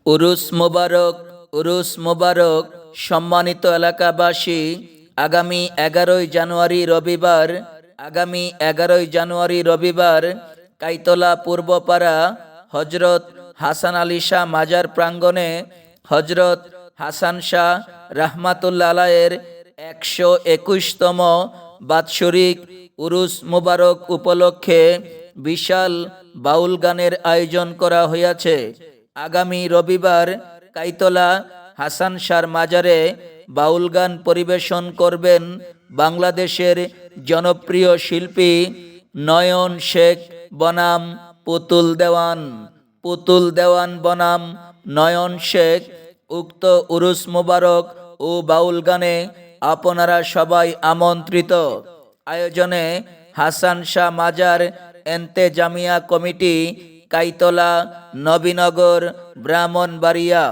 উরুস মোবারক, উরুস মোবারক। সম্মানিত এলাকাবাসী, আগামী 11ই রবিবার কাইতলা পূর্বপাড়া হজরত হাসান আলী শাহ মাজার প্রাঙ্গণে হজরত হাসান শাহ রাহমাতুল্লাহ আলাইয়ের 121তম বাৎসরিক উরুস মোবারক উপলক্ষে বিশাল বাউল গানের আয়োজন করা হইয়াছে। আগামী রবিবার কাইতলা হাসান শাহর মাজারে বাউল গান পরিবেশন করবেন বাংলাদেশের জনপ্রিয় শিল্পী নয়ন শেখ বনাম পুতুল দেওয়ান বনাম নয়ন শেখ। উক্ত উরুস মোবারক ও বাউল গানে আপনারা সবাই আমন্ত্রিত। আয়োজনে হাসান শাহ মাজার এন্তেজামিয়া কমিটি, কাইতলা, নবীনগর, ব্রাহ্মণবাড়িয়া।